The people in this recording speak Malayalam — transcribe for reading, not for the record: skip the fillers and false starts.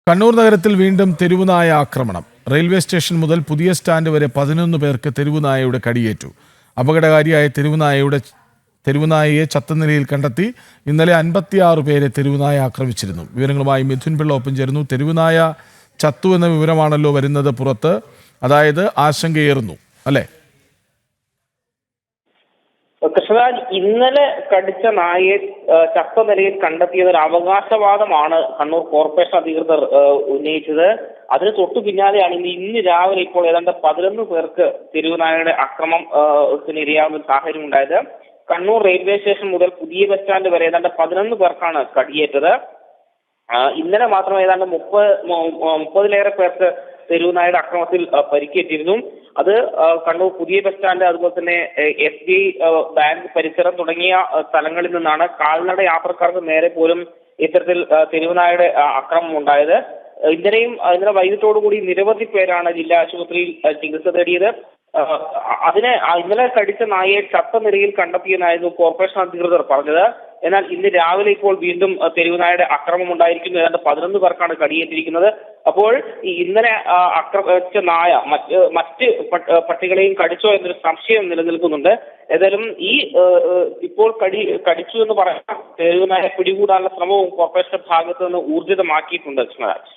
കണ്ണൂർ നഗരത്തിൽ വീണ്ടും തെരുവുനായ ആക്രമണം. റെയിൽവേ സ്റ്റേഷൻ മുതൽ പുതിയ സ്റ്റാൻഡ് വരെ 11 പേർക്ക് തെരുവുനായയുടെ കടിയേറ്റു. അപകടകാരിയായ തെരുവുനായയെ ചത്ത നിലയിൽ കണ്ടെത്തി. ഇന്നലെ 56 പേരെ തെരുവുനായ ആക്രമിച്ചിരുന്നു. വിവരങ്ങളുമായി മിഥുൻ പിള്ള ഒപ്പം ചേരുന്നു. തെരുവുനായ ചത്തു എന്ന വിവരമാണല്ലോ വരുന്നത് പുറത്ത്. അതായത് ആശങ്കയേറുന്നു അല്ലേ? കൃഷ്ണരാജ്, ഇന്നലെ കടിച്ച നായയെ ചത്ത നിലയിൽ കണ്ടെത്തിയത് ഒരു അവകാശവാദമാണ് കണ്ണൂർ കോർപ്പറേഷൻ അധികൃതർ ഉന്നയിച്ചത്. അതിന് തൊട്ടു പിന്നാലെയാണ് ഇന്ന് രാവിലെ ഇപ്പോൾ ഏതാണ്ട് 11 പേർക്ക് തെരുവുനായയുടെ അക്രമത്തിന് ഇരയാവുന്ന ഒരു സാഹചര്യം ഉണ്ടായത്. കണ്ണൂർ റെയിൽവേ സ്റ്റേഷൻ മുതൽ പുതിയ ബസ് സ്റ്റാൻഡ് വരെ ഏതാണ്ട് 11 പേർക്കാണ് കടിയേറ്റത്. ഇന്നലെ മാത്രം ഏതാണ്ട് 30-ലേറെ പേർക്ക് തെരുവുനായയുടെ അക്രമത്തിൽ പരിക്കേറ്റിരുന്നു. അത് കണ്ണൂർ പുതിയ ബസ് സ്റ്റാൻഡ്, അതുപോലെ തന്നെ SBI ബാങ്ക് പരിസരം തുടങ്ങിയ സ്ഥലങ്ങളിൽ നിന്നാണ്. കാൽനട യാത്രക്കാർക്ക് നേരെ പോലും ഇത്തരത്തിൽ തെരുവുനായയുടെ അക്രമം ഉണ്ടായത്. ഇന്നലെ വൈകിട്ടോടുകൂടി നിരവധി പേരാണ് ജില്ലാ ആശുപത്രിയിൽ ചികിത്സ തേടിയത്. ഇന്നലെ കടിച്ച നായയെ ചത്ത നിലയിൽ കണ്ടെത്തിയെന്നായിരുന്നു കോർപ്പറേഷൻ അധികൃതർ പറഞ്ഞത്. എന്നാൽ ഇന്ന് രാവിലെ ഇപ്പോൾ വീണ്ടും തെരുവുനായയുടെ അക്രമം ഉണ്ടായിരിക്കുന്നു. ഏതാണ്ട് 11 പേർക്കാണ് കടിയേറ്റിരിക്കുന്നത്. അപ്പോൾ ഇന്നലെ ആക്രമിച്ച നായ മറ്റ് പട്ടികളെയും കടിച്ചോ എന്നൊരു സംശയം നിലനിൽക്കുന്നുണ്ട്. ഏതായാലും ഇപ്പോൾ കടിച്ചു എന്ന് പറയാൻ തെരുവുനായ പിടികൂടാനുള്ള ശ്രമവും കോർപ്പറേഷന്റെ ഭാഗത്ത് നിന്ന് ഊർജിതമാക്കിയിട്ടുണ്ട് കൃഷ്ണരാജ്.